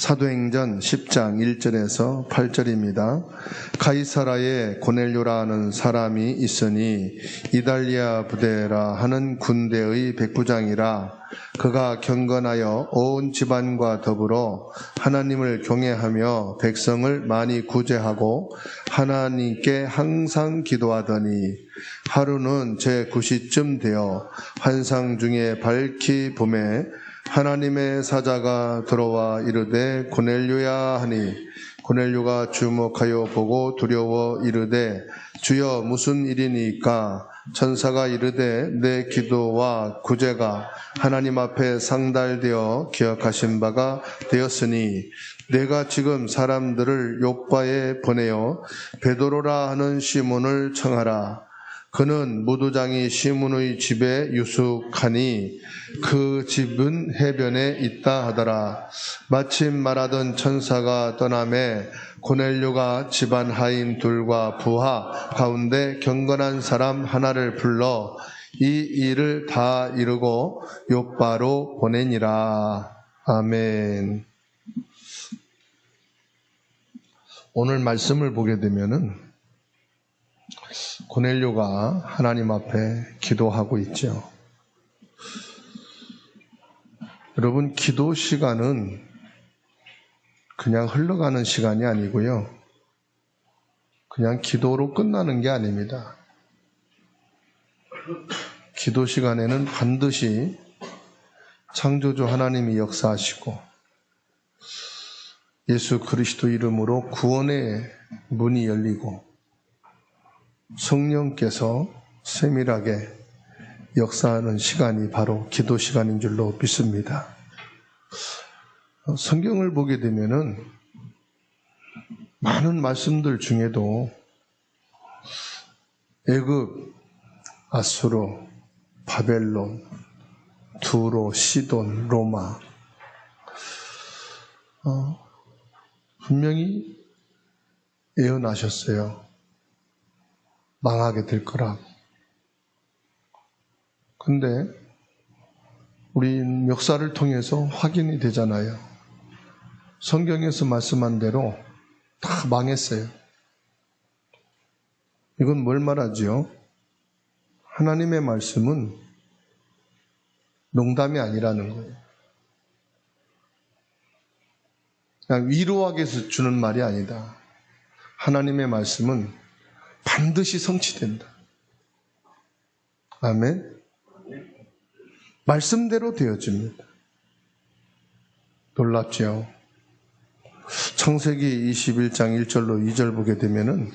사도행전 10장 1절에서 8절입니다. 가이사라에 고넬료라 하는 사람이 있으니 이달리아 부대라 하는 군대의 백부장이라. 그가 경건하여 온 집안과 더불어 하나님을 경외하며 백성을 많이 구제하고 하나님께 항상 기도하더니 하루는 제9시쯤 되어 환상 중에 밝히 봄에 하나님의 사자가 들어와 이르되 고넬료야 하니 고넬료가 주목하여 보고 두려워 이르되 주여 무슨 일이니까? 천사가 이르되 내 기도와 구제가 하나님 앞에 상달되어 기억하신 바가 되었으니 내가 지금 사람들을 욥바에 보내어 베드로라 하는 시몬을 청하라. 그는 무도장이 시몬의 집에 유숙하니 그 집은 해변에 있다 하더라. 마침 말하던 천사가 떠나매 고넬료가 집안 하인 둘과 부하 가운데 경건한 사람 하나를 불러 이 일을 다 이루고 욥바로 보내니라. 아멘. 오늘 말씀을 보게 되면은 고넬료가 하나님 앞에 기도하고 있죠. 여러분, 기도 시간은 그냥 흘러가는 시간이 아니고요. 그냥 기도로 끝나는 게 아닙니다. 기도 시간에는 반드시 창조주 하나님이 역사하시고 예수 그리스도 이름으로 구원의 문이 열리고 성령께서 세밀하게 역사하는 시간이 바로 기도 시간인 줄로 믿습니다. 성경을 보게 되면은 많은 말씀들 중에도 애굽, 아수르, 바벨론, 두로, 시돈, 로마 분명히 예언하셨어요. 망하게 될 거라고. 근데 우리 역사를 통해서 확인이 되잖아요. 성경에서 말씀한 대로 다 망했어요. 이건 뭘 말하지요? 하나님의 말씀은 농담이 아니라는 거예요. 그냥 위로하기 위해서 주는 말이 아니다. 하나님의 말씀은 반드시 성취된다. 아멘. 말씀대로 되어집니다. 놀랍죠? 창세기 21장 1절로 2절 보게 되면은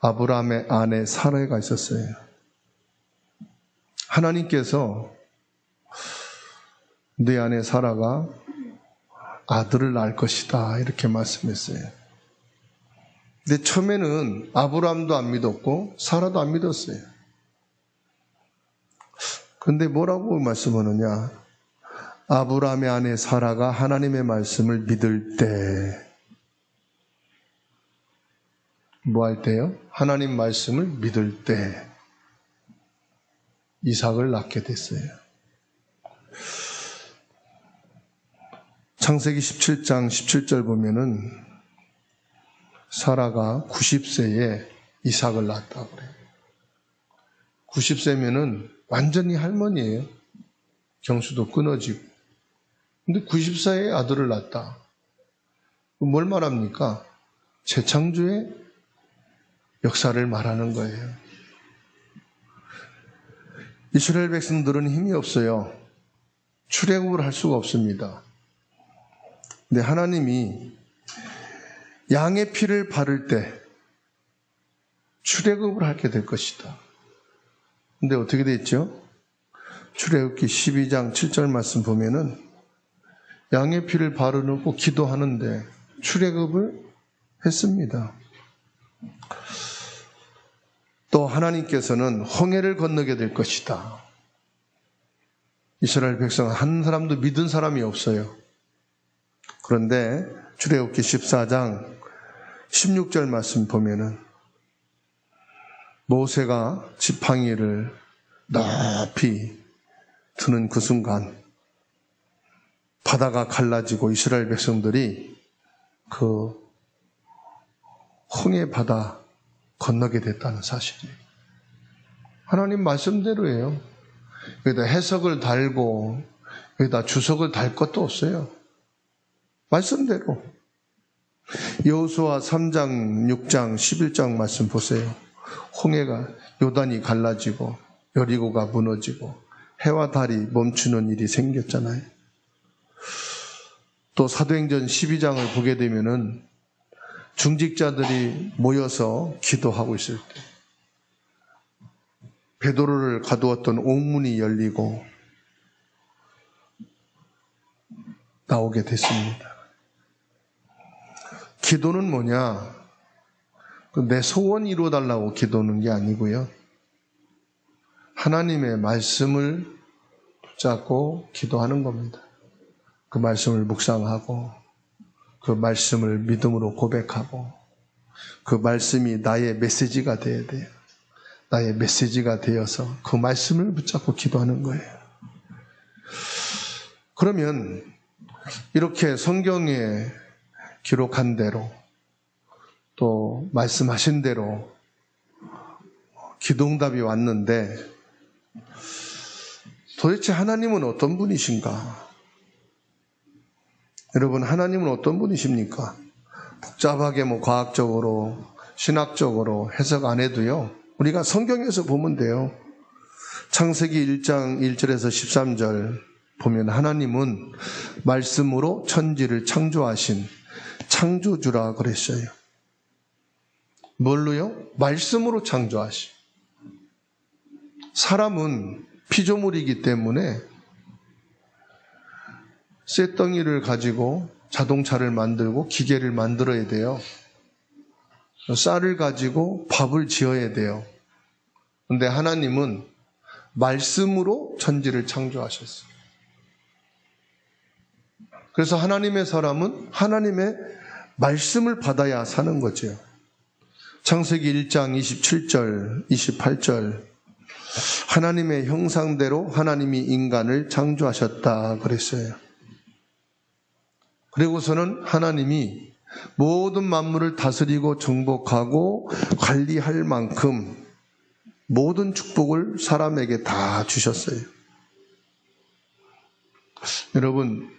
아브라함의 아내 사라가 있었어요. 하나님께서 네 아내 사라가 아들을 낳을 것이다 이렇게 말씀했어요. 근데 처음에는 아브라함도 안 믿었고 사라도 안 믿었어요. 그런데 뭐라고 말씀하느냐? 아브라함의 아내 사라가 하나님의 말씀을 믿을 때, 뭐 할 때요? 하나님 말씀을 믿을 때 이삭을 낳게 됐어요. 창세기 17장 17절 보면은 사라가 90세에 이삭을 낳았다고 그래요. 90세면은 완전히 할머니예요. 경수도 끊어지고. 근데 90세에 아들을 낳았다. 뭘 말합니까? 재창조의 역사를 말하는 거예요. 이스라엘 백성들은 힘이 없어요. 출애굽을 할 수가 없습니다. 근데 하나님이 양의 피를 바를 때 출애굽을 하게 될 것이다. 근데 어떻게 됐죠? 출애굽기 12장 7절 말씀 보면은 양의 피를 바르고 기도하는데 출애굽을 했습니다. 또 하나님께서는 홍해를 건너게 될 것이다. 이스라엘 백성은 한 사람도 믿은 사람이 없어요. 그런데 출애굽기 14장 16절 말씀 보면은 모세가 지팡이를 높이 드는 그 순간 바다가 갈라지고 이스라엘 백성들이 그 홍해 바다 건너게 됐다는 사실이에요. 하나님 말씀대로예요. 여기다 해석을 달고 여기다 주석을 달 것도 없어요. 말씀대로. 여호수아 3장, 6장, 11장 말씀 보세요. 홍해가 요단이 갈라지고 여리고가 무너지고 해와 달이 멈추는 일이 생겼잖아요. 또 사도행전 12장을 보게 되면은 중직자들이 모여서 기도하고 있을 때 베드로를 가두었던 옥문이 열리고 나오게 됐습니다. 기도는 뭐냐? 내 소원 이루어달라고 기도하는 게 아니고요. 하나님의 말씀을 붙잡고 기도하는 겁니다. 그 말씀을 묵상하고 그 말씀을 믿음으로 고백하고 그 말씀이 나의 메시지가 되어야 돼요. 나의 메시지가 되어서 그 말씀을 붙잡고 기도하는 거예요. 그러면 이렇게 성경에 기록한 대로 또 말씀하신 대로 기도응답이 왔는데 도대체 하나님은 어떤 분이신가? 여러분, 하나님은 어떤 분이십니까? 복잡하게 과학적으로 신학적으로 해석 안 해도요, 우리가 성경에서 보면 돼요. 창세기 1장 1절에서 13절 보면 하나님은 말씀으로 천지를 창조하신 창조주라 그랬어요. 뭘로요? 말씀으로 창조하신. 사람은 피조물이기 때문에 쇳덩이를 가지고 자동차를 만들고 기계를 만들어야 돼요. 쌀을 가지고 밥을 지어야 돼요. 그런데 하나님은 말씀으로 천지를 창조하셨어요. 그래서 하나님의 사람은 하나님의 말씀을 받아야 사는 거죠. 창세기 1장 27절, 28절 하나님의 형상대로 하나님이 인간을 창조하셨다 그랬어요. 그리고서는 하나님이 모든 만물을 다스리고 정복하고 관리할 만큼 모든 축복을 사람에게 다 주셨어요. 여러분,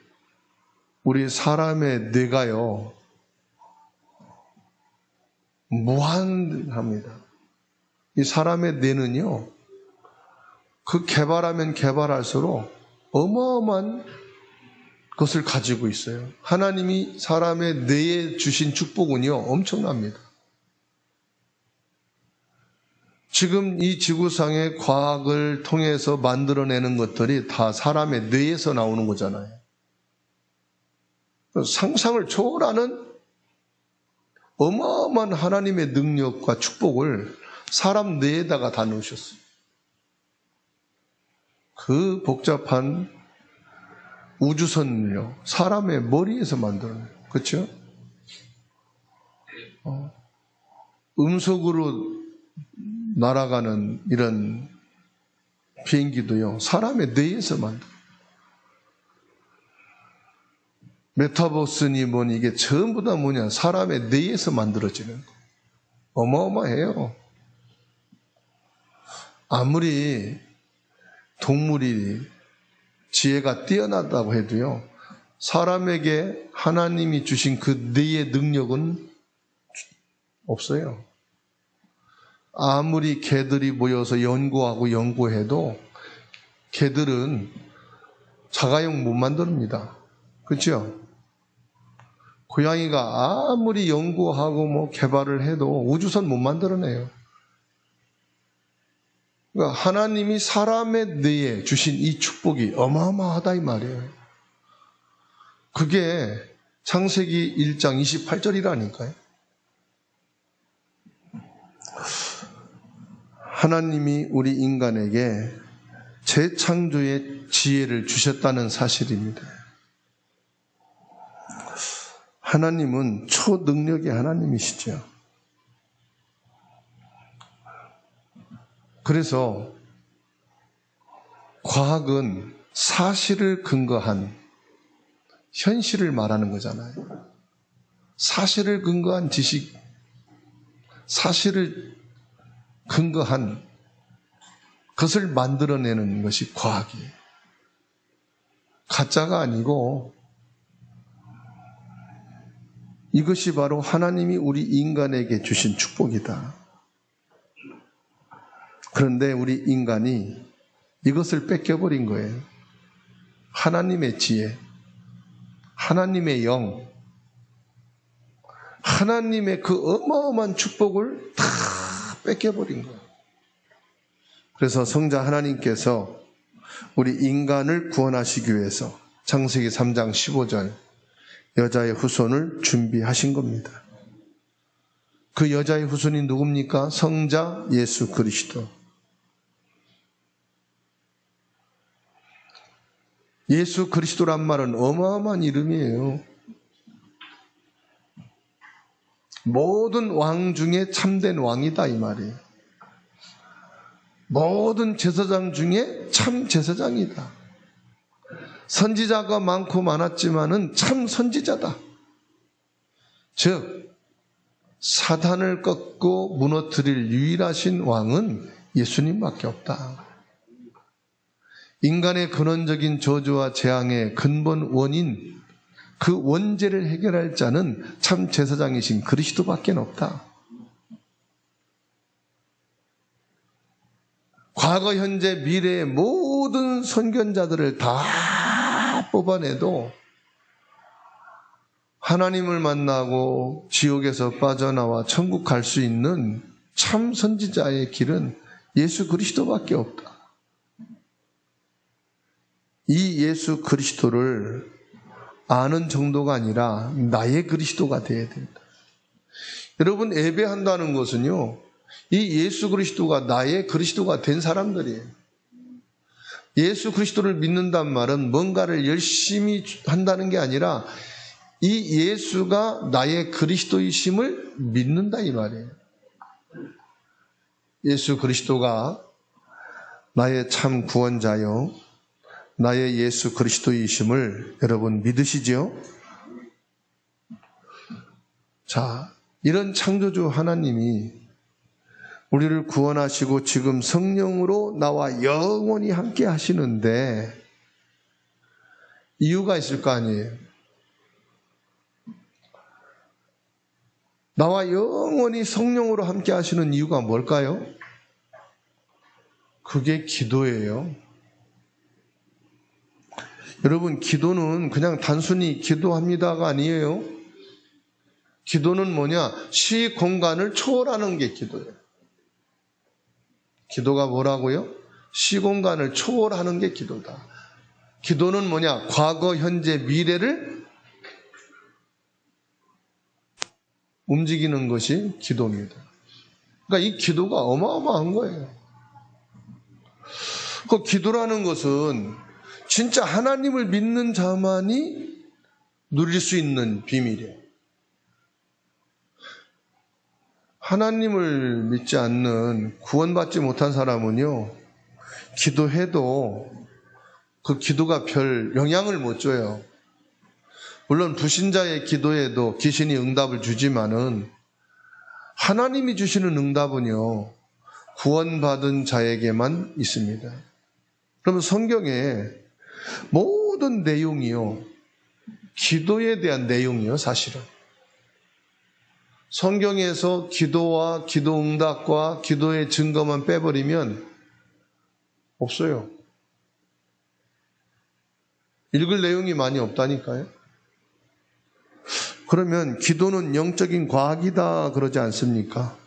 우리 사람의 뇌가요, 무한합니다. 이 사람의 뇌는요, 그 개발하면 개발할수록 어마어마한 것을 가지고 있어요. 하나님이 사람의 뇌에 주신 축복은요, 엄청납니다. 지금 이 지구상의 과학을 통해서 만들어내는 것들이 다 사람의 뇌에서 나오는 거잖아요. 상상을 초월하는 어마어마한 하나님의 능력과 축복을 사람 뇌에다가 다 넣으셨어요. 그 복잡한 우주선을요, 사람의 머리에서 만들어요. 그렇죠? 음속으로 날아가는 이런 비행기도요, 사람의 뇌에서 만들어요. 메타버스니 뭐니 이게 전부 다 뭐냐, 사람의 뇌에서 만들어지는 거. 어마어마해요. 아무리 동물이 지혜가 뛰어나다고 해도요, 사람에게 하나님이 주신 그 뇌의 능력은 없어요. 아무리 개들이 모여서 연구하고 연구해도 개들은 자가용 못 만듭니다. 그렇죠? 고양이가 아무리 연구하고 개발을 해도 우주선 못 만들어내요. 그러니까 하나님이 사람의 뇌에 주신 이 축복이 어마어마하다 이 말이에요. 그게 창세기 1장 28절이라니까요. 하나님이 우리 인간에게 재창조의 지혜를 주셨다는 사실입니다. 하나님은 초능력의 하나님이시죠. 그래서 과학은 사실을 근거한 현실을 말하는 거잖아요. 사실을 근거한 지식, 사실을 근거한 것을 만들어내는 것이 과학이에요. 가짜가 아니고 이것이 바로 하나님이 우리 인간에게 주신 축복이다. 그런데 우리 인간이 이것을 뺏겨버린 거예요. 하나님의 지혜, 하나님의 영, 하나님의 그 어마어마한 축복을 다 뺏겨버린 거예요. 그래서 성자 하나님께서 우리 인간을 구원하시기 위해서 창세기 3장 15절 여자의 후손을 준비하신 겁니다. 그 여자의 후손이 누굽니까? 성자 예수 그리스도. 예수 그리스도란 말은 어마어마한 이름이에요. 모든 왕 중에 참된 왕이다 이 말이에요. 모든 제사장 중에 참 제사장이다. 선지자가 많고 많았지만은 참 선지자다. 즉 사단을 꺾고 무너뜨릴 유일하신 왕은 예수님밖에 없다. 인간의 근원적인 저주와 재앙의 근본 원인, 그 원죄를 해결할 자는 참 제사장이신 그리스도밖에 없다. 과거, 현재, 미래의 모든 선견자들을 다 뽑아내도 하나님을 만나고 지옥에서 빠져나와 천국 갈 수 있는 참 선지자의 길은 예수 그리스도밖에 없다. 이 예수 그리스도를 아는 정도가 아니라 나의 그리스도가 되어야 된다. 여러분, 예배한다는 것은요, 이 예수 그리스도가 나의 그리스도가 된 사람들이에요. 예수 그리스도를 믿는단 말은 뭔가를 열심히 한다는 게 아니라 이 예수가 나의 그리스도이심을 믿는다 이 말이에요. 예수 그리스도가 나의 참 구원자요, 나의 예수 그리스도이심을 여러분 믿으시죠? 자, 이런 창조주 하나님이 우리를 구원하시고 지금 성령으로 나와 영원히 함께 하시는데 이유가 있을 거 아니에요. 나와 영원히 성령으로 함께 하시는 이유가 뭘까요? 그게 기도예요. 여러분, 기도는 그냥 단순히 기도합니다가 아니에요. 기도는 뭐냐? 시 공간을 초월하는 게 기도예요. 기도가 뭐라고요? 시공간을 초월하는 게 기도다. 기도는 뭐냐? 과거, 현재, 미래를 움직이는 것이 기도입니다. 그러니까 이 기도가 어마어마한 거예요. 그 기도라는 것은 진짜 하나님을 믿는 자만이 누릴 수 있는 비밀이에요. 하나님을 믿지 않는 구원받지 못한 사람은요, 기도해도 그 기도가 별 영향을 못 줘요. 물론 불신자의 기도에도 귀신이 응답을 주지만은 하나님이 주시는 응답은요, 구원받은 자에게만 있습니다. 그러면 성경에 모든 내용이요, 기도에 대한 내용이요, 사실은. 성경에서 기도와 기도 응답과 기도의 증거만 빼버리면 없어요. 읽을 내용이 많이 없다니까요. 그러면 기도는 영적인 과학이다 그러지 않습니까?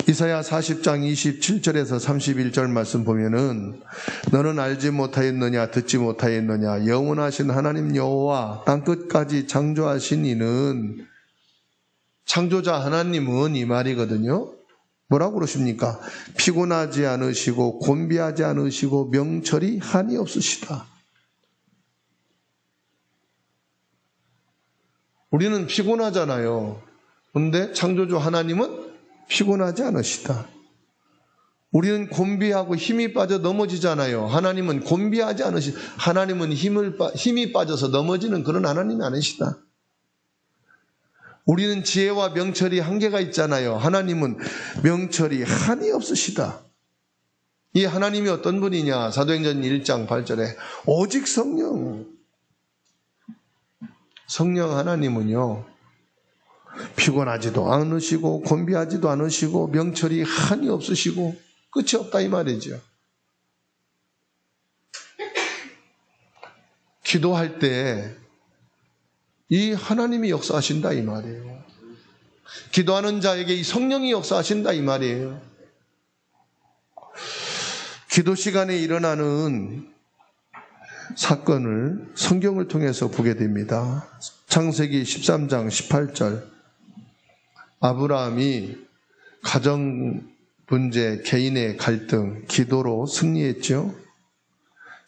이사야 40장 27절에서 31절 말씀 보면은 너는 알지 못하였느냐 듣지 못하였느냐 영원하신 하나님 여호와 땅끝까지 창조하신 이는, 창조자 하나님은 이 말이거든요. 뭐라고 그러십니까? 피곤하지 않으시고 곤비하지 않으시고 명철이 한이 없으시다. 우리는 피곤하잖아요. 그런데 창조주 하나님은 피곤하지 않으시다. 우리는 곤비하고 힘이 빠져 넘어지잖아요. 하나님은 곤비하지 않으시다. 하나님은 힘이 빠져서 넘어지는 그런 하나님이 아니시다. 우리는 지혜와 명철이 한계가 있잖아요. 하나님은 명철이 한이 없으시다. 이 하나님이 어떤 분이냐? 사도행전 1장 8절에 오직 성령 하나님은요, 피곤하지도 않으시고 곤비하지도 않으시고 명철이 한이 없으시고 끝이 없다 이 말이죠. 기도할 때 이 하나님이 역사하신다 이 말이에요. 기도하는 자에게 이 성령이 역사하신다 이 말이에요. 기도 시간에 일어나는 사건을 성경을 통해서 보게 됩니다. 창세기 13장 18절, 아브라함이 가정 문제, 개인의 갈등, 기도로 승리했죠.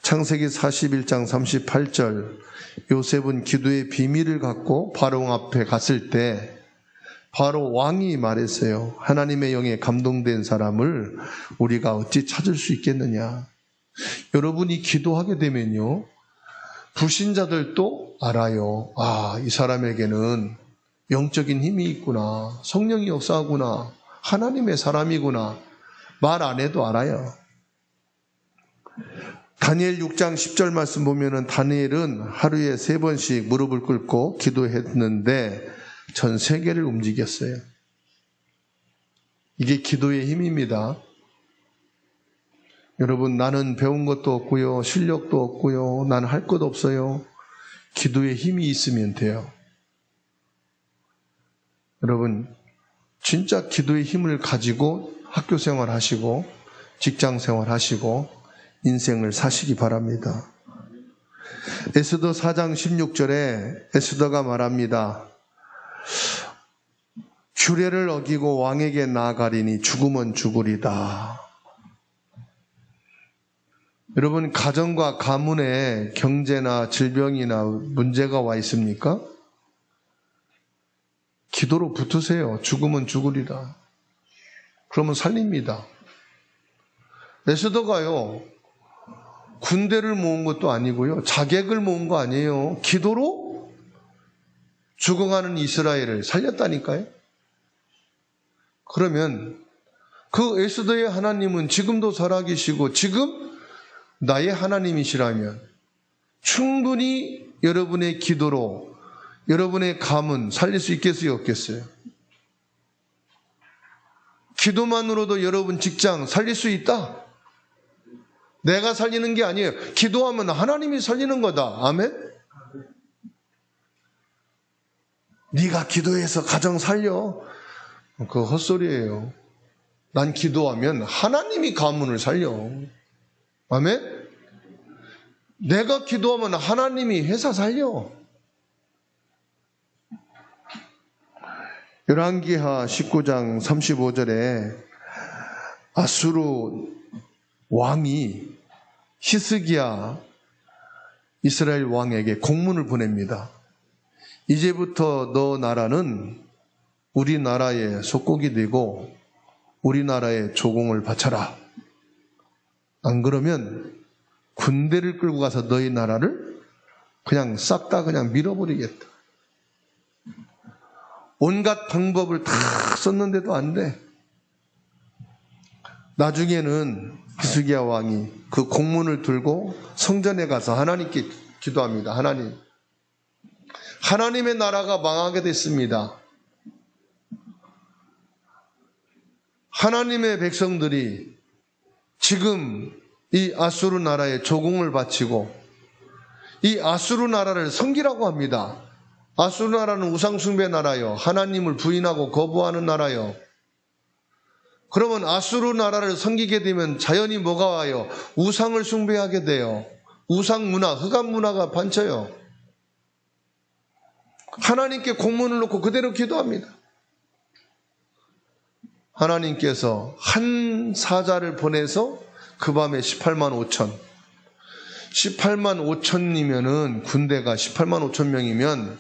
창세기 41장 38절, 요셉은 기도의 비밀을 갖고 바로 앞에 갔을 때 바로 왕이 말했어요. 하나님의 영에 감동된 사람을 우리가 어찌 찾을 수 있겠느냐. 여러분이 기도하게 되면요, 불신자들도 알아요. 아, 이 사람에게는 영적인 힘이 있구나. 성령이 역사하구나. 하나님의 사람이구나. 말 안 해도 알아요. 다니엘 6장 10절 말씀 보면은 다니엘은 하루에 3번씩 무릎을 꿇고 기도했는데 전 세계를 움직였어요. 이게 기도의 힘입니다. 여러분, 나는 배운 것도 없고요, 실력도 없고요, 나는 할 것 없어요. 기도의 힘이 있으면 돼요. 여러분, 진짜 기도의 힘을 가지고 학교 생활 하시고 직장 생활 하시고 인생을 사시기 바랍니다. 에스더 4장 16절에 에스더가 말합니다. 규례를 어기고 왕에게 나아가리니 죽으면 죽으리다. 여러분, 가정과 가문에 경제나 질병이나 문제가 와 있습니까? 기도로 붙으세요. 죽으면 죽으리라. 그러면 살립니다. 에스더가요, 군대를 모은 것도 아니고요, 자객을 모은 거 아니에요. 기도로 죽어가는 이스라엘을 살렸다니까요. 그러면 그 에스더의 하나님은 지금도 살아계시고 지금 나의 하나님이시라면 충분히 여러분의 기도로 여러분의 가문 살릴 수 있겠어요, 없겠어요? 기도만으로도 여러분 직장 살릴 수 있다. 내가 살리는 게 아니에요. 기도하면 하나님이 살리는 거다. 아멘? 네가 기도해서 가정 살려. 그거 헛소리예요. 난 기도하면 하나님이 가문을 살려. 아멘? 내가 기도하면 하나님이 회사 살려. 열왕기하 19장 35절에 아수르 왕이 히스기야 이스라엘 왕에게 공문을 보냅니다. 이제부터 너 나라는 우리나라의 속국이 되고 우리나라의 조공을 바쳐라. 안 그러면 군대를 끌고 가서 너희 나라를 그냥 싹 다 그냥 밀어버리겠다. 온갖 방법을 다 썼는데도 안 돼. 나중에는 히스기야 왕이 그 공문을 들고 성전에 가서 하나님께 기도합니다. 하나님의 나라가 망하게 됐습니다. 하나님의 백성들이 지금 이 아수르 나라에 조공을 바치고 이 아수르 나라를 섬기라고 합니다. 아수르 나라는 우상숭배 나라요. 하나님을 부인하고 거부하는 나라요. 그러면 아수르 나라를 섬기게 되면 자연히 뭐가 와요? 우상을 숭배하게 돼요. 우상 문화, 흑암 문화가 반쳐요. 하나님께 공문을 놓고 그대로 기도합니다. 하나님께서 한 사자를 보내서 그 밤에 18만 5천이면은 군대가 18만 5천 명이면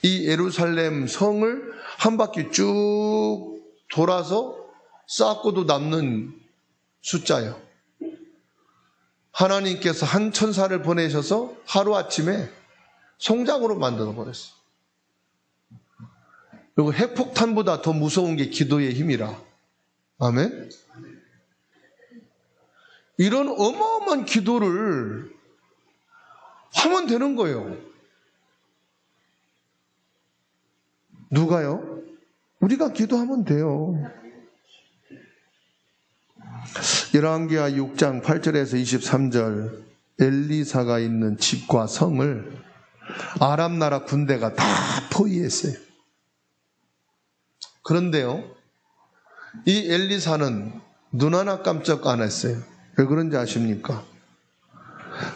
이 예루살렘 성을 한 바퀴 쭉 돌아서 쌓고도 남는 숫자예요. 하나님께서 한 천사를 보내셔서 하루아침에 성장으로 만들어 버렸어요. 그리고 핵폭탄보다 더 무서운 게 기도의 힘이라. 아멘? 이런 어마어마한 기도를 하면 되는 거예요. 누가요? 우리가 기도하면 돼요. 열왕기하 6장 8절에서 23절, 엘리사가 있는 집과 성을 아람 나라 군대가 다 포위했어요. 그런데요, 이 엘리사는 눈 하나 깜짝 안 했어요. 왜 그런지 아십니까?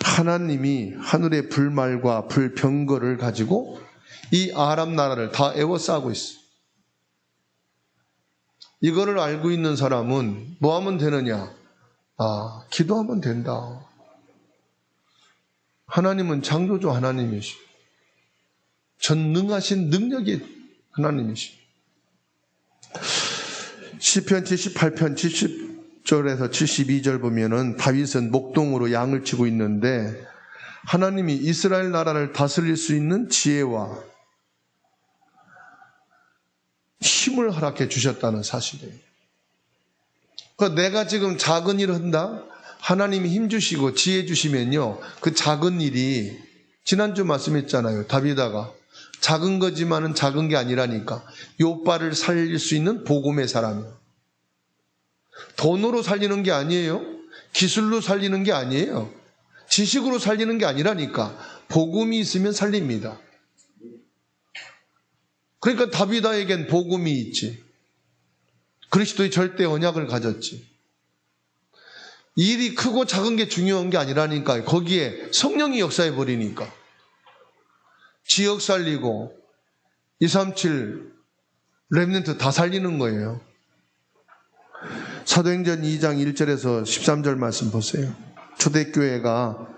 하나님이 하늘의 불말과 불병거를 가지고 이 아람 나라를 다 에워싸고 있어요. 이거를 알고 있는 사람은 뭐 하면 되느냐? 기도하면 된다. 하나님은 창조주 하나님이시고 전능하신 능력의 하나님이시고 시편 78편 70절에서 72절 보면은 다윗은 목동으로 양을 치고 있는데 하나님이 이스라엘 나라를 다스릴 수 있는 지혜와 힘을 허락해 주셨다는 사실이에요. 그러니까 내가 지금 작은 일을 한다? 하나님이 힘 주시고 지혜 주시면요, 그 작은 일이 지난주 말씀했잖아요. 다비다가 작은 거지만은 작은 게 아니라니까 욥바를 살릴 수 있는 복음의 사람이에요. 돈으로 살리는 게 아니에요. 기술로 살리는 게 아니에요. 지식으로 살리는 게 아니라니까 복음이 있으면 살립니다. 그러니까 다비다에겐 복음이 있지. 그리스도의 절대 언약을 가졌지. 일이 크고 작은 게 중요한 게 아니라니까 거기에 성령이 역사해 버리니까 지역 살리고 237 렘넌트 다 살리는 거예요. 사도행전 2장 1절에서 13절 말씀 보세요. 초대교회가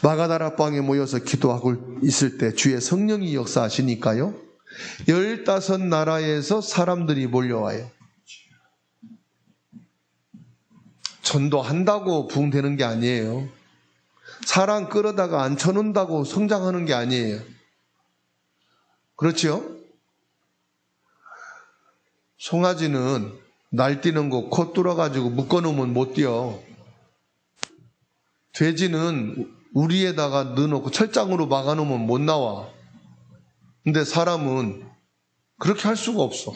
마가다라 방에 모여서 기도하고 있을 때 주의 성령이 역사하시니까요, 15나라에서 사람들이 몰려와요. 전도한다고 부흥되는 게 아니에요. 사람 끌어다가 앉혀놓는다고 성장하는 게 아니에요. 그렇죠? 송아지는 날뛰는 거 코 뚫어가지고 묶어놓으면 못 뛰어. 돼지는 우리에다가 넣어놓고 철장으로 막아놓으면 못 나와. 근데 사람은 그렇게 할 수가 없어.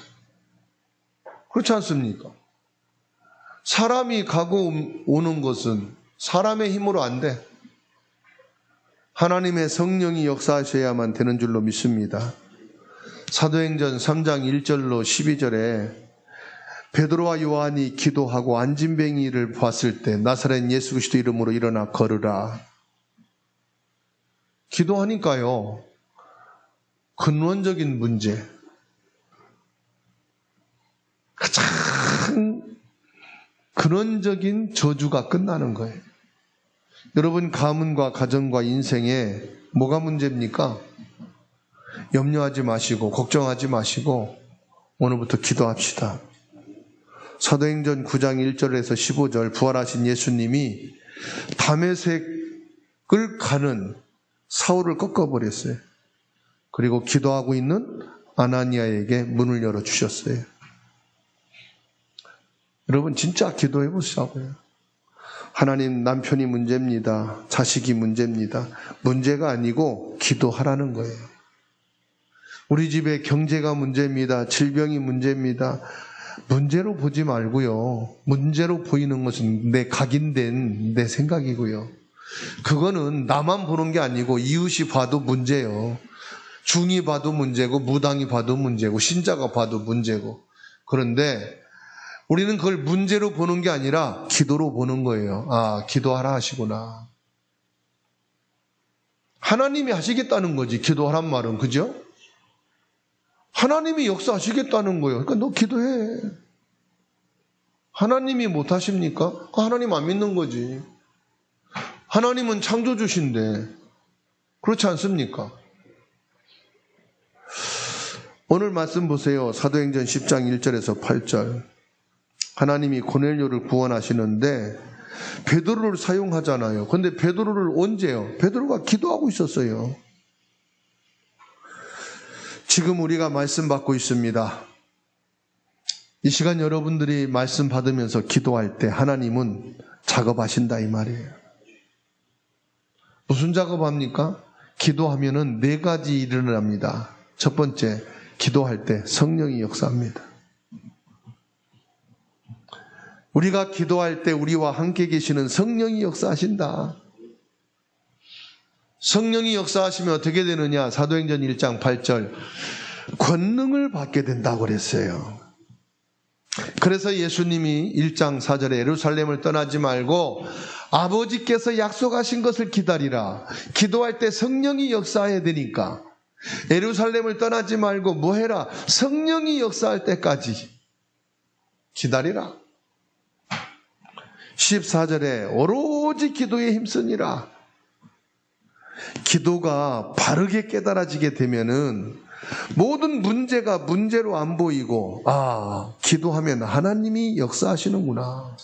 그렇지 않습니까? 사람이 가고 오는 것은 사람의 힘으로 안 돼. 하나님의 성령이 역사하셔야만 되는 줄로 믿습니다. 사도행전 3장 1절로 12절에 베드로와 요한이 기도하고 안진뱅이를 봤을 때 나사렛 예수 그리스도 이름으로 일어나 걸으라. 기도하니까요, 근원적인 문제, 가장 근원적인 저주가 끝나는 거예요. 여러분 가문과 가정과 인생에 뭐가 문제입니까? 염려하지 마시고 걱정하지 마시고 오늘부터 기도합시다. 사도행전 9장 1절에서 15절 부활하신 예수님이 다메섹을 가는 사울을 꺾어버렸어요. 그리고 기도하고 있는 아나니아에게 문을 열어주셨어요. 여러분 진짜 기도해 보시라고요. 하나님, 남편이 문제입니다. 자식이 문제입니다. 문제가 아니고 기도하라는 거예요. 우리 집에 경제가 문제입니다. 질병이 문제입니다. 문제로 보지 말고요. 문제로 보이는 것은 내 각인된 내 생각이고요. 그거는 나만 보는 게 아니고 이웃이 봐도 문제예요. 중이 봐도 문제고 무당이 봐도 문제고 신자가 봐도 문제고. 그런데 우리는 그걸 문제로 보는 게 아니라 기도로 보는 거예요. 기도하라 하시구나. 하나님이 하시겠다는 거지, 기도하란 말은. 그죠? 하나님이 역사하시겠다는 거예요. 그러니까 너 기도해. 하나님이 못 하십니까? 하나님 안 믿는 거지. 하나님은 창조주신데 그렇지 않습니까? 오늘 말씀 보세요. 사도행전 10장 1절에서 8절. 하나님이 고넬료를 구원하시는데 베드로를 사용하잖아요. 그런데 베드로를 언제요? 베드로가 기도하고 있었어요. 지금 우리가 말씀 받고 있습니다. 이 시간 여러분들이 말씀 받으면서 기도할 때 하나님은 작업하신다 이 말이에요. 무슨 작업합니까? 기도하면은 4가지 일을 합니다. 첫 번째, 기도할 때 성령이 역사합니다. 우리가 기도할 때 우리와 함께 계시는 성령이 역사하신다. 성령이 역사하시면 어떻게 되느냐? 사도행전 1장 8절 권능을 받게 된다고 그랬어요. 그래서 예수님이 1장 4절에 예루살렘을 떠나지 말고 아버지께서 약속하신 것을 기다리라. 기도할 때 성령이 역사해야 되니까 예루살렘을 떠나지 말고 뭐 해라? 성령이 역사할 때까지 기다리라. 14절에 오로지 기도에 힘쓰니라. 기도가 바르게 깨달아지게 되면은 모든 문제가 문제로 안 보이고, 기도하면 하나님이 역사하시는구나.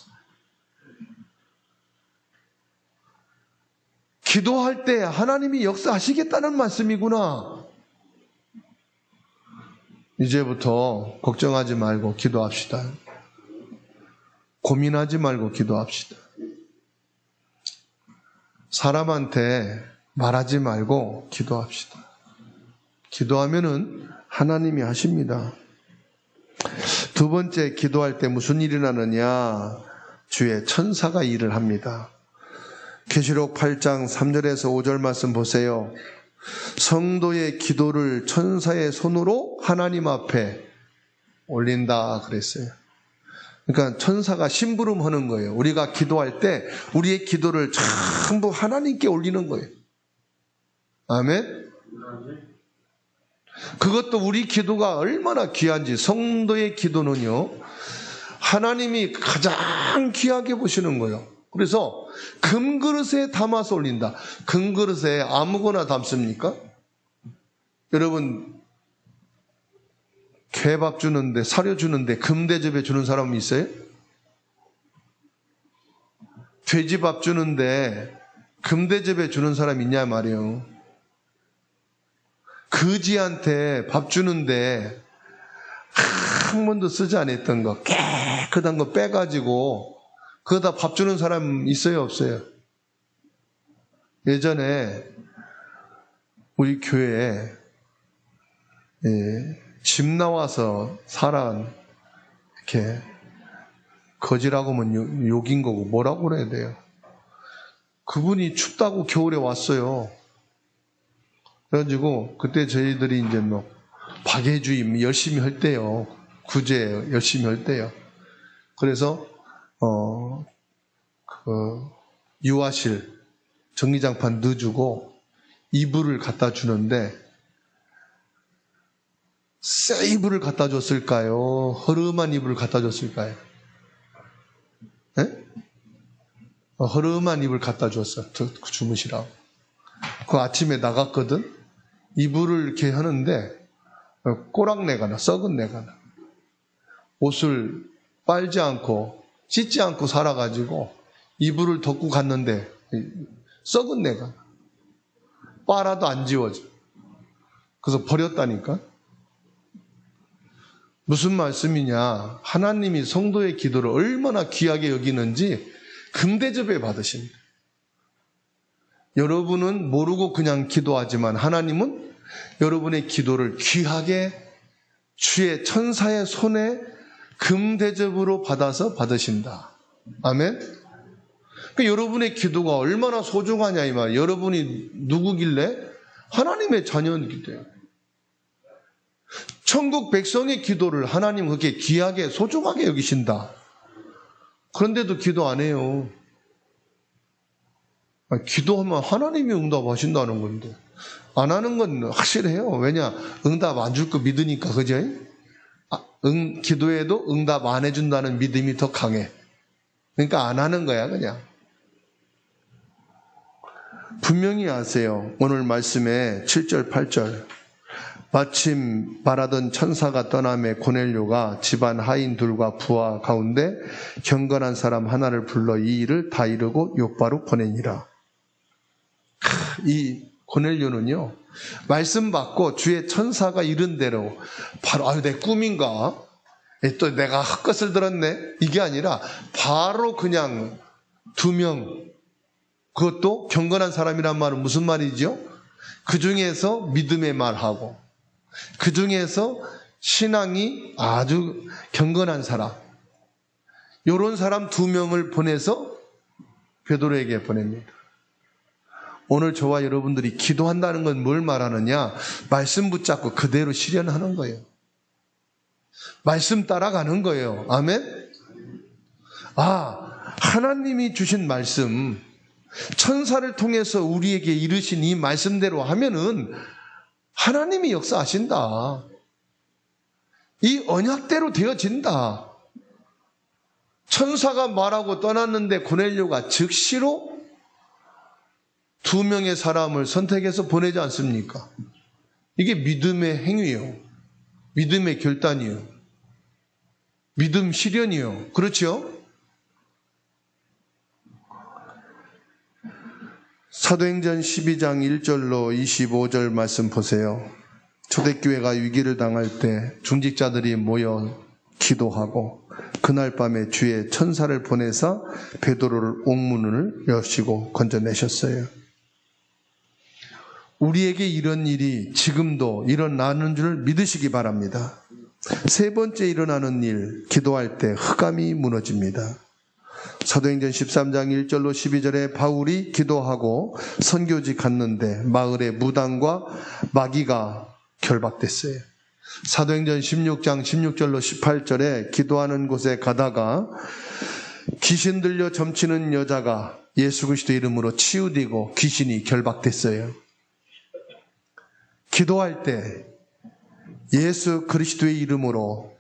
기도할 때 하나님이 역사하시겠다는 말씀이구나. 이제부터 걱정하지 말고 기도합시다. 고민하지 말고 기도합시다. 사람한테 말하지 말고 기도합시다. 기도하면은 하나님이 하십니다. 두 번째, 기도할 때 무슨 일이 나느냐? 주의 천사가 일을 합니다. 계시록 8장 3절에서 5절 말씀 보세요. 성도의 기도를 천사의 손으로 하나님 앞에 올린다 그랬어요. 그러니까 천사가 심부름하는 거예요. 우리가 기도할 때 우리의 기도를 전부 하나님께 올리는 거예요. 아멘? 그것도 우리 기도가 얼마나 귀한지. 성도의 기도는요, 하나님이 가장 귀하게 보시는 거예요. 그래서 금그릇에 담아서 올린다. 금그릇에 아무거나 담습니까? 여러분, 개밥 주는데, 사료 주는데 금대접에 주는 사람이 있어요? 돼지밥 주는데 금대접에 주는 사람 있냐 말이에요. 거지한테 밥 주는데 한 번도 쓰지 않았던 거, 깨끗한 거 빼가지고 그거다 밥 주는 사람 있어요, 없어요? 예전에 우리 교회에 집 나와서 살아온, 이렇게 거지라고 하면 욕인 거고 뭐라고 그래야 돼요? 그분이 춥다고 겨울에 왔어요. 그래가지고 그때 저희들이 이제 뭐 박애주의 열심히 할 때요, 구제 열심히 할 때요. 그래서 유아실 정리장판 넣어주고 이불을 갖다 주는데, 새 이불을 갖다 줬을까요? 허름한 이불을 갖다 줬을까요? 네? 허름한 이불 갖다 줬어. 주무시라고. 그 아침에 나갔거든. 이불을 이렇게 하는데 꼬랑내가 나, 썩은 내가 나. 옷을 빨지 않고 찢지 않고 살아가지고 이불을 덮고 갔는데 썩은 내가 나. 빨아도 안 지워져. 그래서 버렸다니까. 무슨 말씀이냐? 하나님이 성도의 기도를 얼마나 귀하게 여기는지 금대접에 받으십니다. 여러분은 모르고 그냥 기도하지만 하나님은 여러분의 기도를 귀하게 주의 천사의 손에 금대접으로 받아서 받으신다. 아멘? 그러니까 여러분의 기도가 얼마나 소중하냐 이 말. 여러분이 누구길래? 하나님의 자녀이기 때문에. 천국 백성의 기도를 하나님 그렇게 귀하게 소중하게 여기신다. 그런데도 기도 안 해요. 기도하면 하나님이 응답하신다는 건데 안 하는 건 확실해요. 왜냐? 응답 안 줄 거 믿으니까. 그죠? 기도해도 응답 안 해준다는 믿음이 더 강해. 그러니까 안 하는 거야 그냥. 분명히 아세요. 오늘 말씀에 7절 8절 마침 바라던 천사가 떠남에 고넬료가 집안 하인 둘과 부하 가운데 경건한 사람 하나를 불러 이 일을 다 이루고 욥바로 보내니라. 이 고넬료는요, 말씀 받고 주의 천사가 이른 대로 바로 아유 내 꿈인가? 또 내가 헛것을 들었네? 이게 아니라 바로 그냥 2명, 그것도 경건한 사람이란 말은 무슨 말이죠? 그 중에서 믿음의 말하고 그 중에서 신앙이 아주 경건한 사람, 이런 사람 2명을 보내서 베드로에게 보냅니다. 오늘 저와 여러분들이 기도한다는 건 뭘 말하느냐? 말씀 붙잡고 그대로 실현하는 거예요. 말씀 따라가는 거예요. 아멘? 하나님이 주신 말씀, 천사를 통해서 우리에게 이르신 이 말씀대로 하면은 하나님이 역사하신다. 이 언약대로 되어진다. 천사가 말하고 떠났는데 고넬료가 즉시로 2명의 사람을 선택해서 보내지 않습니까? 이게 믿음의 행위요. 믿음의 결단이요. 믿음 실현이요. 그렇죠? 사도행전 12장 1절로 25절 말씀 보세요. 초대교회가 위기를 당할 때 중직자들이 모여 기도하고 그날 밤에 주의 천사를 보내사 베드로를 옥문을 여시고 건져내셨어요. 우리에게 이런 일이 지금도 일어나는 줄 믿으시기 바랍니다. 3번째 일어나는 일, 기도할 때 흑암이 무너집니다. 사도행전 13장 1절로 12절에 바울이 기도하고 선교지 갔는데 마을에 무당과 마귀가 결박됐어요. 사도행전 16장 16절로 18절에 기도하는 곳에 가다가 귀신 들려 점치는 여자가 예수 그리스도 이름으로 치유되고 귀신이 결박됐어요. 기도할 때 예수 그리스도의 이름으로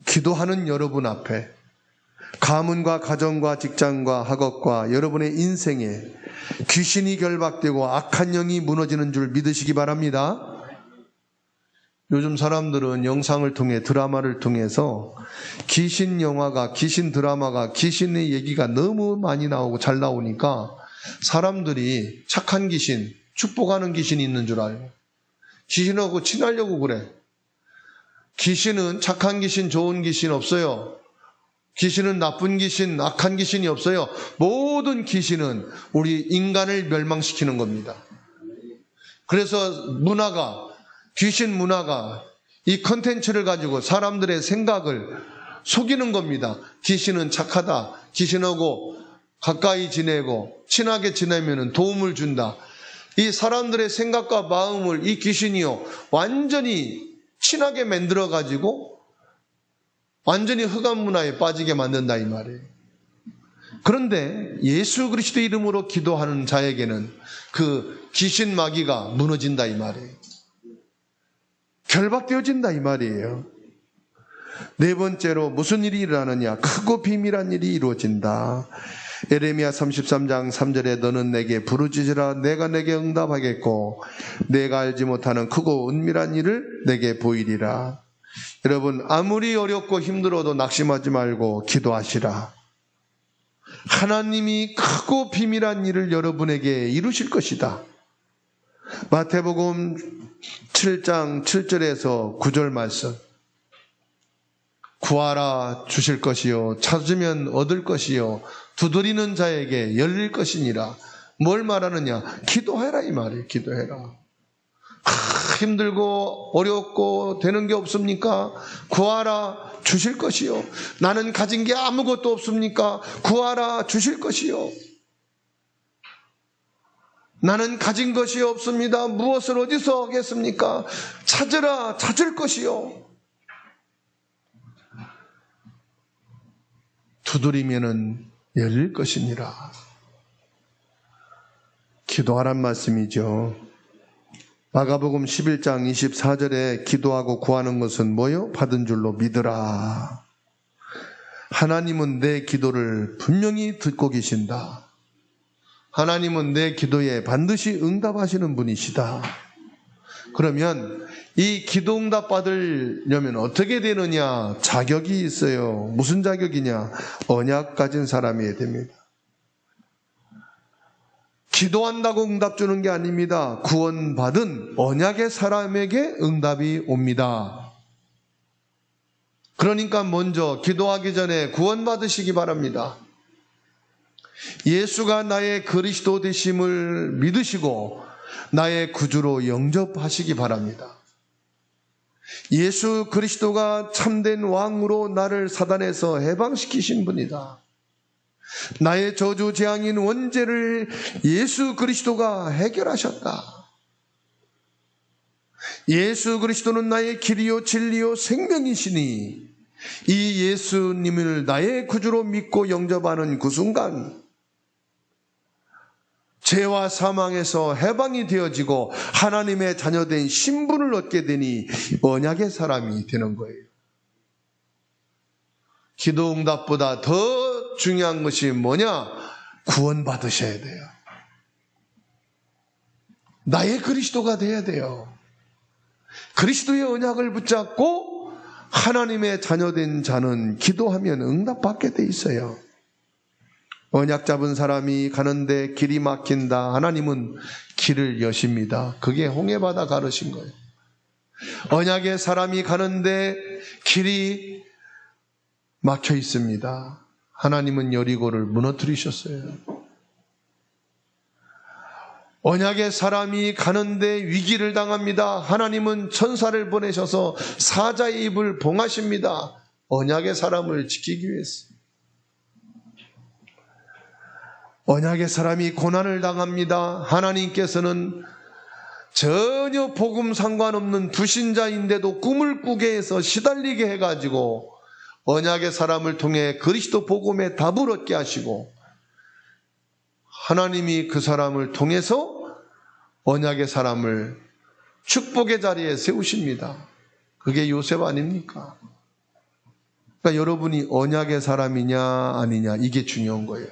기도하는 여러분 앞에 가문과 가정과 직장과 학업과 여러분의 인생에 귀신이 결박되고 악한 영이 무너지는 줄 믿으시기 바랍니다. 요즘 사람들은 영상을 통해 드라마를 통해서 귀신 영화가, 귀신 드라마가, 귀신의 얘기가 너무 많이 나오고 잘 나오니까 사람들이 착한 귀신, 축복하는 귀신이 있는 줄 알고 귀신하고 친하려고 그래. 귀신은 착한 귀신, 좋은 귀신 없어요. 귀신은 나쁜 귀신, 악한 귀신이 없어요. 모든 귀신은 우리 인간을 멸망시키는 겁니다. 그래서 문화가, 귀신 문화가 이 컨텐츠를 가지고 사람들의 생각을 속이는 겁니다. 귀신은 착하다. 귀신하고 가까이 지내고 친하게 지내면 도움을 준다. 이 사람들의 생각과 마음을 이 귀신이요 완전히 친하게 만들어가지고 완전히 흑암 문화에 빠지게 만든다 이 말이에요. 그런데 예수 그리스도 이름으로 기도하는 자에게는 그 귀신 마귀가 무너진다 이 말이에요. 결박되어진다 이 말이에요. 4번째로 무슨 일이 일어나느냐? 크고 비밀한 일이 이루어진다. 에레미야 33장 3절에 너는 내게 부르짖으라 내가 내게 응답하겠고 내가 알지 못하는 크고 은밀한 일을 내게 보이리라. 여러분 아무리 어렵고 힘들어도 낙심하지 말고 기도하시라. 하나님이 크고 비밀한 일을 여러분에게 이루실 것이다. 마태복음 7장 7절에서 9절 말씀. 구하라 주실 것이요 찾으면 얻을 것이요 두드리는 자에게 열릴 것이니라. 뭘 말하느냐? 기도해라 이 말이에요. 기도해라. 힘들고 어렵고 되는 게 없습니까? 구하라 주실 것이요. 나는 가진 게 아무것도 없습니까? 구하라 주실 것이요. 나는 가진 것이 없습니다. 무엇을 어디서 하겠습니까? 찾으라 찾을 것이요. 두드리면은 열릴 것이니라. 기도하란 말씀이죠. 마가복음 11장 24절에 기도하고 구하는 것은 뭐요? 받은 줄로 믿으라. 하나님은 내 기도를 분명히 듣고 계신다. 하나님은 내 기도에 반드시 응답하시는 분이시다. 그러면 이 기도 응답 받으려면 어떻게 되느냐? 자격이 있어요. 무슨 자격이냐? 언약 가진 사람이어야 됩니다. 기도한다고 응답 주는 게 아닙니다. 구원받은 언약의 사람에게 응답이 옵니다. 그러니까 먼저 기도하기 전에 구원받으시기 바랍니다. 예수가 나의 그리스도 되심을 믿으시고 나의 구주로 영접하시기 바랍니다. 예수 그리스도가 참된 왕으로 나를 사단에서 해방시키신 분이다. 나의 저주 재앙인 원죄를 예수 그리스도가 해결하셨다. 예수 그리스도는 나의 길이요 진리요 생명이시니 이 예수님을 나의 구주로 믿고 영접하는 그 순간 죄와 사망에서 해방이 되어지고 하나님의 자녀된 신분을 얻게 되니 언약의 사람이 되는 거예요. 기도 응답보다 더 중요한 것이 뭐냐? 구원받으셔야 돼요. 나의 그리스도가 돼야 돼요. 그리스도의 언약을 붙잡고 하나님의 자녀된 자는 기도하면 응답받게 돼 있어요. 언약 잡은 사람이 가는데 길이 막힌다. 하나님은 길을 여십니다. 그게 홍해바다 가르신 거예요. 언약의 사람이 가는데 길이 막혀 있습니다. 하나님은 여리고를 무너뜨리셨어요. 언약의 사람이 가는데 위기를 당합니다. 하나님은 천사를 보내셔서 사자의 입을 봉하십니다. 언약의 사람을 지키기 위해서. 언약의 사람이 고난을 당합니다. 하나님께서는 전혀 복음 상관없는 불신자인데도 꿈을 꾸게 해서 시달리게 해가지고 언약의 사람을 통해 그리스도 복음의 답을 얻게 하시고 하나님이 그 사람을 통해서 언약의 사람을 축복의 자리에 세우십니다. 그게 요셉 아닙니까? 그러니까 여러분이 언약의 사람이냐 아니냐 이게 중요한 거예요.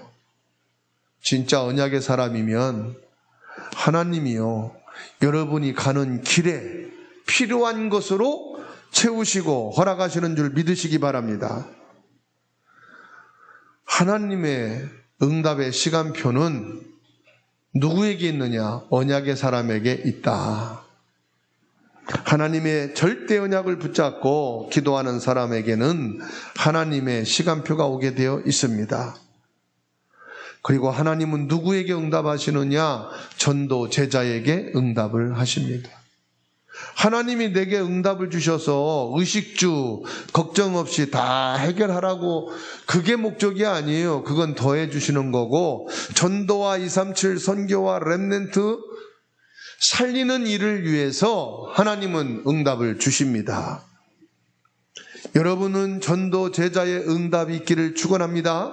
진짜 언약의 사람이면 하나님이요 여러분이 가는 길에 필요한 것으로 채우시고 허락하시는 줄 믿으시기 바랍니다. 하나님의 응답의 시간표는 누구에게 있느냐? 언약의 사람에게 있다. 하나님의 절대 언약을 붙잡고 기도하는 사람에게는 하나님의 시간표가 오게 되어 있습니다. 그리고 하나님은 누구에게 응답하시느냐? 전도 제자에게 응답을 하십니다. 하나님이 내게 응답을 주셔서 의식주, 걱정 없이 다 해결하라고 그게 목적이 아니에요. 그건 더해 주시는 거고 전도와 237 선교와 렘넌트 살리는 일을 위해서 하나님은 응답을 주십니다. 여러분은 전도 제자의 응답이 있기를 축원합니다.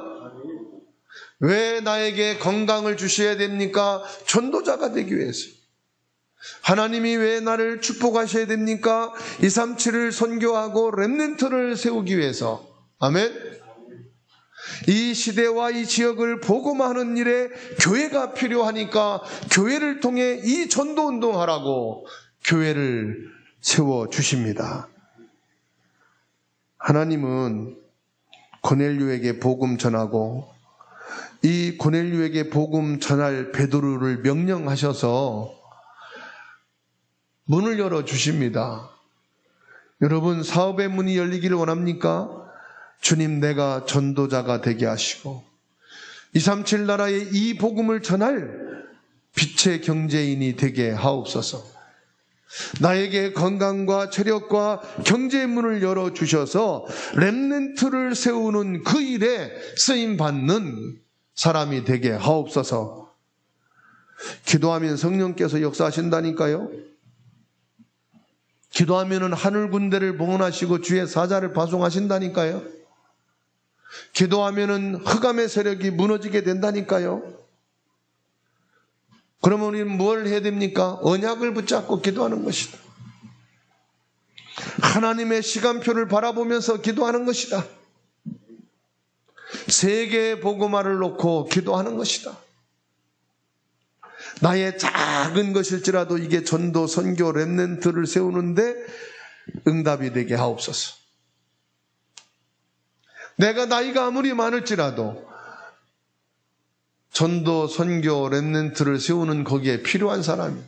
왜 나에게 건강을 주셔야 됩니까? 전도자가 되기 위해서. 하나님이 왜 나를 축복하셔야 됩니까? 237을 선교하고 렘넌트를 세우기 위해서. 아멘. 이 시대와 이 지역을 복음하는 일에 교회가 필요하니까 교회를 통해 이 전도 운동하라고 교회를 세워주십니다. 하나님은 고넬료에게 복음 전하고 이 고넬료에게 복음 전할 베드로를 명령하셔서 문을 열어주십니다. 여러분 사업의 문이 열리기를 원합니까? 주님 내가 전도자가 되게 하시고 237 나라에 이 복음을 전할 빛의 경제인이 되게 하옵소서. 나에게 건강과 체력과 경제의 문을 열어주셔서 렘넌트를 세우는 그 일에 쓰임받는 사람이 되게 하옵소서. 기도하면 성령께서 역사하신다니까요. 기도하면 하늘 군대를 봉헌하시고 주의 사자를 파송하신다니까요. 기도하면 흑암의 세력이 무너지게 된다니까요. 그러면 우리는 뭘 해야 됩니까? 언약을 붙잡고 기도하는 것이다. 하나님의 시간표를 바라보면서 기도하는 것이다. 세계의 복음화를 놓고 기도하는 것이다. 나의 작은 것일지라도 이게 전도, 선교, 렘넌트를 세우는데 응답이 되게 하옵소서. 내가 나이가 아무리 많을지라도 전도, 선교, 렘넌트를 세우는 거기에 필요한 사람이.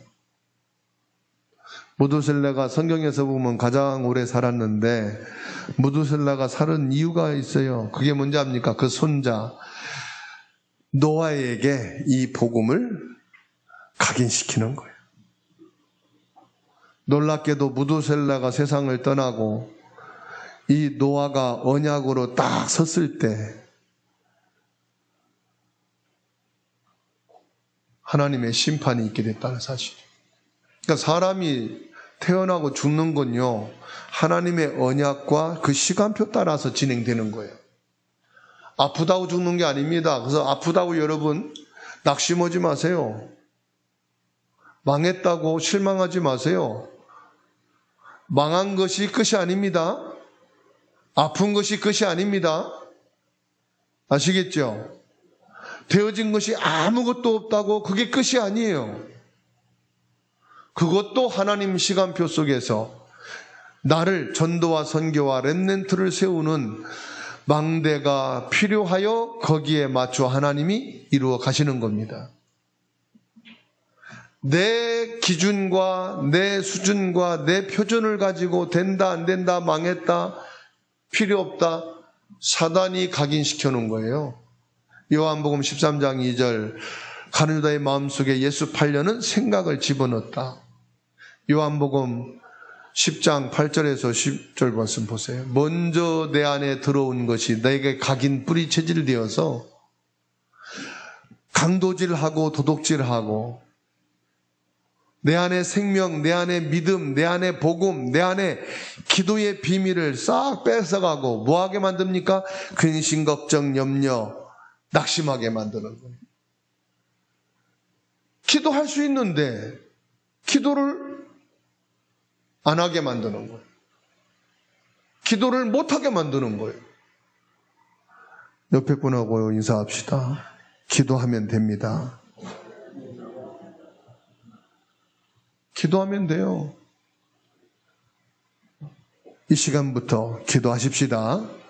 무두셀라가 성경에서 보면 가장 오래 살았는데 무두셀라가 살은 이유가 있어요. 그게 뭔지 압니까? 그 손자 노아에게 이 복음을 각인시키는 거예요. 놀랍게도 무두셀라가 세상을 떠나고 이 노아가 언약으로 딱 섰을 때 하나님의 심판이 있게 됐다는 사실. 그러니까 사람이 태어나고 죽는 건요, 하나님의 언약과 그 시간표 따라서 진행되는 거예요. 아프다고 죽는 게 아닙니다. 그래서 아프다고 여러분 낙심하지 마세요. 망했다고 실망하지 마세요. 망한 것이 끝이 아닙니다. 아픈 것이 끝이 아닙니다. 아시겠죠? 되어진 것이 아무것도 없다고 그게 끝이 아니에요. 그것도 하나님 시간표 속에서 나를 전도와 선교와 렘넌트를 세우는 망대가 필요하여 거기에 맞춰 하나님이 이루어 가시는 겁니다. 내 기준과 내 수준과 내 표준을 가지고 된다 안 된다 망했다 필요 없다 사단이 각인시켜 놓은 거예요. 요한복음 13장 2절 가룟 유다의 마음속에 예수 팔려는 생각을 집어넣었다. 요한복음 10장 8절에서 10절 말씀 보세요. 먼저 내 안에 들어온 것이 내게 각인 뿌리 체질되어서 강도질하고 도둑질하고 내 안에 생명, 내 안에 믿음, 내 안에 복음, 내 안에 기도의 비밀을 싹 뺏어가고 뭐하게 만듭니까? 근심, 걱정, 염려, 낙심하게 만드는 거예요. 기도할 수 있는데 기도를 안 하게 만드는 거예요. 기도를 못하게 만드는 거예요. 옆에 분하고 인사합시다. 기도하면 됩니다. 기도하면 돼요. 이 시간부터 기도하십시다.